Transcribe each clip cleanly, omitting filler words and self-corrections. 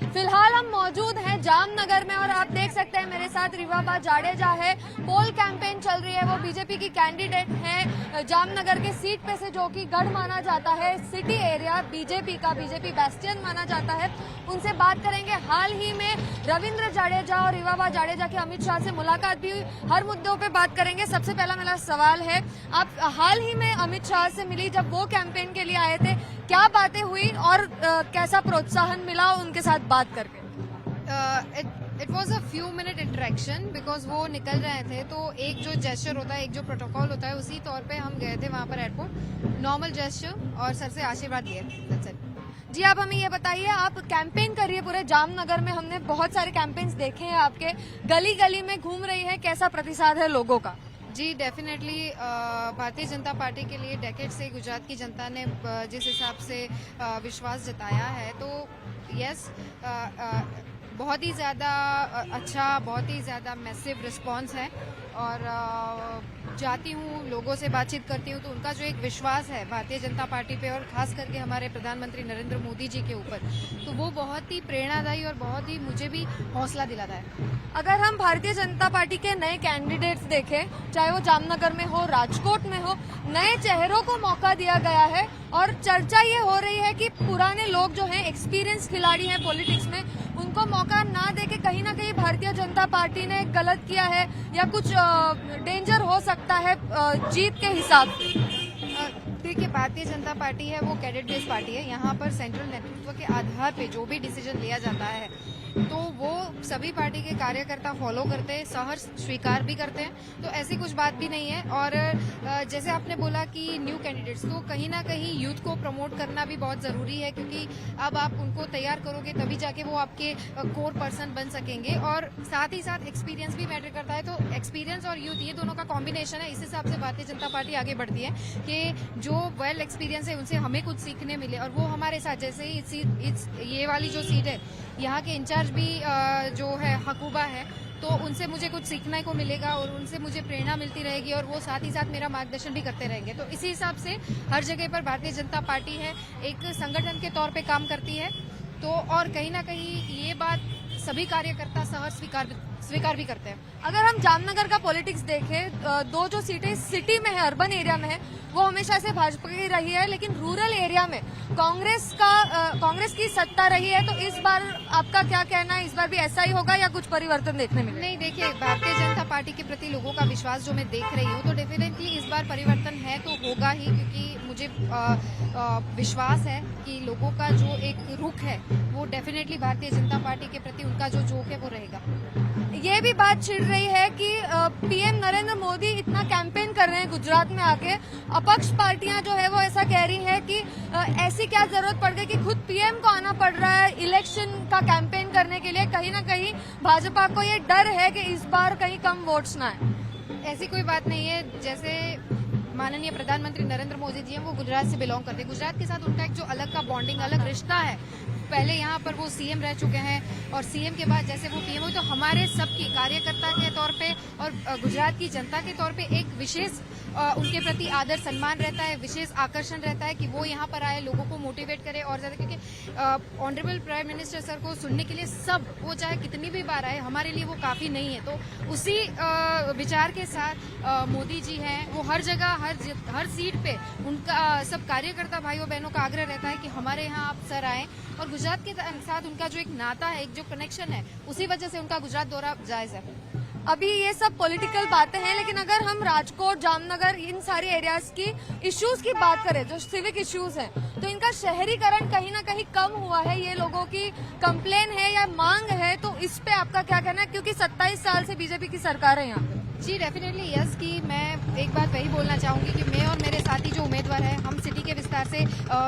फिलहाल हम मौजूद हैं जामनगर में और आप देख सकते हैं मेरे साथ रिवाबा जाडेजा है। पोल कैंपेन चल रही है, वो बीजेपी की कैंडिडेट हैं जामनगर के सीट पे से, जो कि गढ़ माना जाता है, सिटी एरिया बीजेपी का, बीजेपी बैस्टियन माना जाता है। उनसे बात करेंगे। हाल ही में रविंद्र जाडेजा और रिवाबा जाडेजा की अमित शाह से मुलाकात भी हुई, हर मुद्दों पे बात करेंगे। सबसे पहला मेरा सवाल है, आप हाल ही में अमित शाह से मिली, जब वो कैंपेन के लिए आए थे, क्या बातें हुई और कैसा प्रोत्साहन मिला उनके साथ बात करके? It was a few minute interaction because वो निकल रहे थे, तो एक जो जेस्चर होता है, एक जो प्रोटोकॉल होता है, उसी तौर पे हम गए थे वहाँ पर एयरपोर्ट, नॉर्मल जेस्चर, और सर से आशीर्वाद लिए। That's it. जी, आप हमें ये बताइए, आप कैंपेन कर रही है पूरे जामनगर में, हमने बहुत सारे कैंपेन्स देखे हैं आपके, गली गली में घूम रही है, कैसा प्रतिसाद है लोगों का? जी डेफिनेटली भारतीय जनता पार्टी के लिए डेकेड से गुजरात की जनता ने जिस हिसाब से विश्वास जताया है, तो यस, बहुत ही ज़्यादा अच्छा, बहुत ही ज़्यादा मैसिव रिस्पांस है। और जाती हूँ, लोगों से बातचीत करती हूँ, तो उनका जो एक विश्वास है भारतीय जनता पार्टी पे, और खास करके हमारे प्रधानमंत्री नरेंद्र मोदी जी के ऊपर, तो वो बहुत ही प्रेरणादायी और बहुत ही मुझे भी हौसला दिलाता है। अगर हम भारतीय जनता पार्टी के नए कैंडिडेट्स देखें, चाहे वो जामनगर में हो, राजकोट में हो, नए चेहरों को मौका दिया गया है और चर्चा ये हो रही है कि पुराने लोग जो हैं, एक्सपीरियंस खिलाड़ी हैं पॉलिटिक्स में, उनको मौका ना देके कहीं ना कहीं भारतीय जनता पार्टी ने गलत किया है या कुछ डेंजर हो सकता है जीत के हिसाब से। देखिए, भारतीय जनता पार्टी है वो कैडेट बेस्ड पार्टी है। यहाँ पर सेंट्रल नेतृत्व के आधार पे जो भी डिसीजन लिया जाता है, तो वो सभी पार्टी के कार्यकर्ता फॉलो करते हैं, सहर्ष स्वीकार भी करते हैं, तो ऐसी कुछ बात भी नहीं है। और जैसे आपने बोला कि न्यू कैंडिडेट्स, तो कहीं ना कहीं यूथ को प्रमोट करना भी बहुत ज़रूरी है, क्योंकि अब आप उनको तैयार करोगे तभी जाके वो आपके कोर पर्सन बन सकेंगे। और साथ ही साथ एक्सपीरियंस भी मैटर करता है, तो एक्सपीरियंस और यूथ, ये दोनों का कॉम्बिनेशन है। इस हिसाब से भारतीय जनता पार्टी आगे बढ़ती है कि जो वेल एक्सपीरियंस है उनसे हमें कुछ सीखने मिले, और वो हमारे साथ, जैसे ही ये वाली जो सीट है, यहाँ के इंचार्ज भी जो है हकूबा है, तो उनसे मुझे कुछ सीखने को मिलेगा और उनसे मुझे प्रेरणा मिलती रहेगी, और वो साथ ही साथ मेरा मार्गदर्शन भी करते रहेंगे। तो इसी हिसाब से हर जगह पर भारतीय जनता पार्टी है एक संगठन के तौर पे काम करती है, तो और कहीं ना कहीं ये बात सभी कार्यकर्ता सहर्ष स्वीकार भी करते हैं। अगर हम जामनगर का पॉलिटिक्स देखें, दो जो सीटें सिटी में है, अर्बन एरिया में है, वो हमेशा से भाजपा की रही है, लेकिन रूरल एरिया में कांग्रेस की सत्ता रही है। तो इस बार आपका क्या कहना है, इस बार भी ऐसा ही होगा या कुछ परिवर्तन देखने मिलेगा? नहीं, देखिए, भारतीय जनता पार्टी के प्रति लोगों का विश्वास जो मैं देख रही हूँ, तो डेफिनेटली इस बार परिवर्तन है तो होगा ही, क्योंकि मुझे विश्वास है कि लोगों का जो एक रुख है, वो डेफिनेटली भारतीय जनता पार्टी के प्रति उनका जो जोक है वो रहेगा। ये भी बात छिड़ रही है कि पीएम नरेंद्र मोदी इतना कैंपेन कर रहे हैं गुजरात में आके, अपक्ष पार्टियां जो है वो ऐसा कह रही है कि ऐसी क्या जरूरत पड़ गई कि खुद पीएम को आना पड़ रहा है इलेक्शन का कैंपेन करने के लिए। कहीं ना कहीं भाजपा को ये डर है कि इस बार कहीं कम वोट्स ना आए। ऐसी कोई बात नहीं है। जैसे माननीय प्रधानमंत्री नरेंद्र मोदी जी हैं, वो गुजरात से बिलोंग करते हैं। गुजरात के साथ उनका एक जो अलग का बॉन्डिंग, अलग रिश्ता है। पहले यहाँ पर वो सीएम रह चुके हैं, और सीएम के बाद जैसे वो पीएम हुए, तो हमारे सबकी कार्यकर्ता के तौर पे और गुजरात की जनता के तौर पे एक विशेष उनके प्रति आदर सम्मान रहता है, विशेष आकर्षण रहता है कि वो यहाँ पर आए, लोगों को मोटिवेट करे और ज़्यादा, क्योंकि ऑनरेबल प्राइम मिनिस्टर सर को सुनने के लिए सब, वो चाहे कितनी भी बार आए, हमारे लिए वो काफ़ी नहीं है। तो उसी विचार के साथ मोदी जी हैं, वो हर जगह हर सीट पे उनका सब कार्यकर्ता भाइयों बहनों का आग्रह रहता है कि हमारे यहाँ आप सर आएँ, और गुजरात के साथ उनका जो एक नाता है, एक जो कनेक्शन है, उसी वजह से उनका गुजरात दौरा जायज़ है। अभी ये सब पॉलिटिकल बातें हैं, लेकिन अगर हम राजकोट, जामनगर, इन सारी एरियाज की इश्यूज की बात करें, जो सिविक इश्यूज हैं, तो इनका शहरीकरण कहीं ना कहीं कम हुआ है, ये लोगों की कंप्लेन है या मांग है। तो इस पे आपका क्या कहना है, क्योंकि 27 साल से बीजेपी की सरकार है यहाँ पे? जी डेफिनेटली यस, कि मैं एक बात वही बोलना चाहूँगी कि मैं और मेरे साथी जो उम्मीदवार हैं, हम सिटी के विस्तार से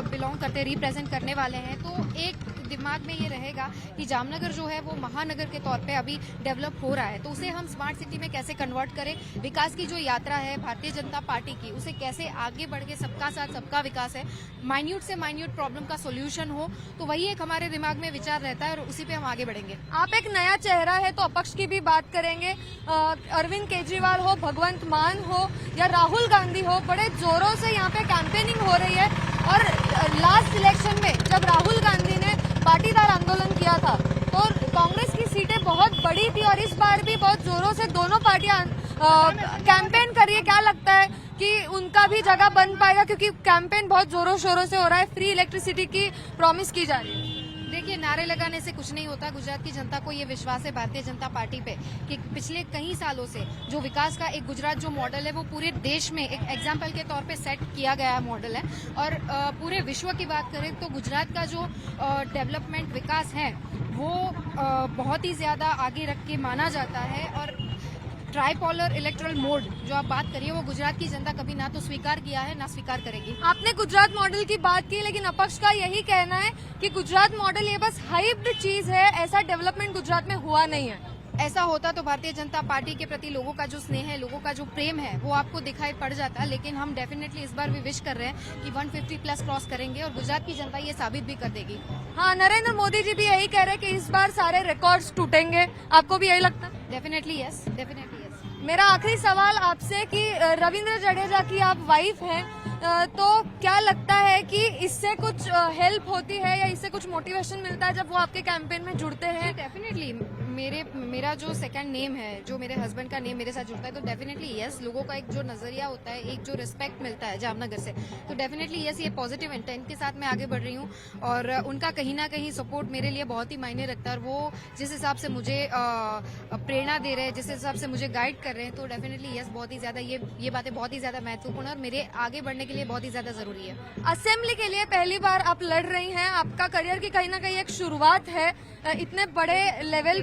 बिलोंग करते, रिप्रेजेंट करने वाले हैं। तो एक दिमाग में ये रहेगा कि जामनगर जो है वो महानगर के तौर पे अभी डेवलप हो रहा है, तो उसे हम स्मार्ट सिटी में कैसे कन्वर्ट करें। विकास की जो यात्रा है भारतीय जनता पार्टी की, उसे कैसे आगे बढ़ के सबका साथ सबका विकास है, माइन्यूट से माइन्यूट प्रॉब्लम का सोल्यूशन हो, तो वही एक हमारे दिमाग में विचार रहता है और उसी पे हम आगे बढ़ेंगे। आप एक नया चेहरा है, तो अपक्ष की भी बात करेंगे। अरविंद केजरीवाल हो, भगवंत मान हो या राहुल गांधी हो, बड़े जोरों से यहाँ पे कैंपेनिंग हो रही है। और लास्ट इलेक्शन में जब राहुल गांधी ने पाटीदार आंदोलन किया था, जोरों से दोनों पार्टियां कैंपेन कर रही है, क्या लगता है कि उनका भी जगह बन पाएगा, क्योंकि कैंपेन बहुत जोरों शोरों से हो रहा है, फ्री इलेक्ट्रिसिटी की प्रॉमिस की जा रही है। देखिए, नारे लगाने से कुछ नहीं होता। गुजरात की जनता को ये विश्वास है भारतीय जनता पार्टी पे कि पिछले कई सालों से जो विकास का एक गुजरात जो मॉडल है वो पूरे देश में एक एग्जाम्पल के तौर पे सेट किया गया मॉडल है। और पूरे विश्व की बात करें तो गुजरात का जो डेवलपमेंट विकास है वो बहुत ही ज्यादा आगे रख के माना जाता है। और ट्राइपोलर इलेक्ट्रल मोड जो आप बात करिए वो गुजरात की जनता कभी ना तो स्वीकार किया है ना स्वीकार करेगी। आपने गुजरात मॉडल की बात की, लेकिन विपक्ष का यही कहना है कि गुजरात मॉडल ये बस हाइप्ड चीज है, ऐसा डेवलपमेंट गुजरात में हुआ नहीं है। ऐसा होता तो भारतीय जनता पार्टी के प्रति लोगों का जो स्नेह है, लोगों का जो प्रेम है वो आपको दिखाई पड़ जाता। लेकिन हम डेफिनेटली इस बार भी विश कर रहे हैं कि 150 प्लस क्रॉस करेंगे और गुजरात की जनता ये साबित भी कर देगी। हाँ, नरेंद्र मोदी जी भी यही कह रहे हैं कि इस बार सारे रिकॉर्ड्स टूटेंगे, आपको भी यही लगता है? Definitely yes, definitely yes. मेरा आखिरी सवाल आपसे कि रविंद्र जडेजा की आप वाइफ हैं, तो क्या लगता है कि इससे कुछ हेल्प होती है या इससे कुछ मोटिवेशन मिलता है जब वो आपके कैंपेन में जुड़ते हैं? डेफिनेटली मेरा जो सेकंड नेम है, जो मेरे हस्बैंड का नेम मेरे साथ जुड़ता है, तो डेफिनेटली यस, लोगों का एक जो नजरिया होता है, एक जो रिस्पेक्ट मिलता है जामनगर से, तो डेफिनेटली यस, ये पॉजिटिव इंटेंट के साथ मैं आगे बढ़ रही हूँ। और उनका कहीं ना कहीं सपोर्ट मेरे लिए बहुत ही मायने रखता है। और वो जिस हिसाब से मुझे प्रेरणा दे रहे हैं, जिस हिसाब से मुझे गाइड कर रहे हैं, तो डेफिनेटली यस, बहुत ही ज्यादा ये बातें बहुत ही ज्यादा महत्वपूर्ण और मेरे आगे बढ़ने के लिए बहुत ही ज्यादा जरूरी है। असेंबली के लिए पहली बार आप लड़ रही हैं, आपका करियर की कहीं ना कहीं एक शुरुआत है। इतने बड़े लेवल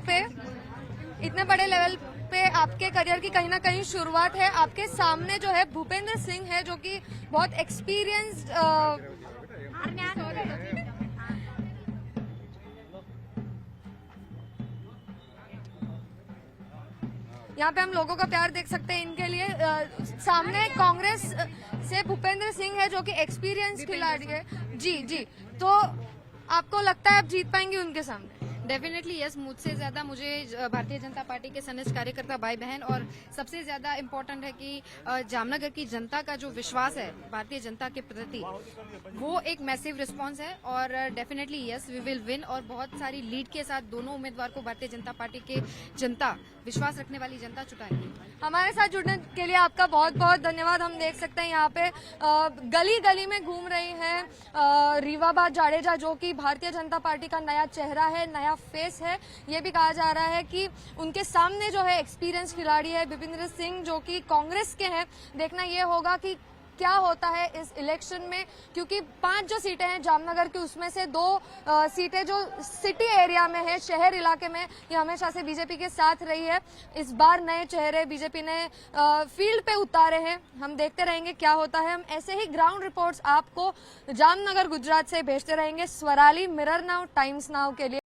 पे आपके करियर की कहीं ना कहीं शुरुआत है। आपके सामने जो है भूपेंद्र सिंह है, जो कि बहुत एक्सपीरियंस्ड यहाँ पे हम लोगों का प्यार देख सकते हैं इनके लिए। सामने कांग्रेस से भूपेंद्र सिंह है, जो कि एक्सपीरियंस खिलाड़ी है। जी जी, तो आपको लगता है आप जीत पाएंगे उनके सामने? डेफिनेटली यस, मुझसे ज्यादा मुझे भारतीय जनता पार्टी के सनिष्ठ कार्यकर्ता भाई बहन और सबसे ज्यादा इम्पोर्टेंट है कि जामनगर की जनता का जो विश्वास है भारतीय जनता के प्रति, वो एक मैसिव रिस्पांस है। और definitely yes, we will win. और बहुत सारी लीड के साथ दोनों उम्मीदवार को भारतीय जनता पार्टी के जनता, विश्वास रखने वाली जनता चुटाएगी। हमारे साथ जुड़ने के लिए आपका बहुत बहुत धन्यवाद। हम देख सकते हैं यहाँ पे गली गली में घूम रही हैं रीवाबा जाडेजा, जो कि भारतीय जनता पार्टी का नया चेहरा है, नया फेस है। ये भी कहा जा रहा है कि उनके सामने जो है एक्सपीरियंस खिलाड़ी है भूपेंद्र सिंह, जो कि कांग्रेस के हैं। देखना ये होगा कि क्या होता है इस इलेक्शन में, क्योंकि 5 जो सीटें हैं जामनगर की, उसमें से 2 सीटें जो सिटी एरिया में है, शहर इलाके में, ये हमेशा से बीजेपी के साथ रही है। इस बार नए चेहरे बीजेपी ने फील्ड पे उतारे हैं। हम देखते रहेंगे क्या होता है। हम ऐसे ही ग्राउंड रिपोर्ट्स आपको जामनगर गुजरात से भेजते रहेंगे। Swarali, mirror now, times now के लिए।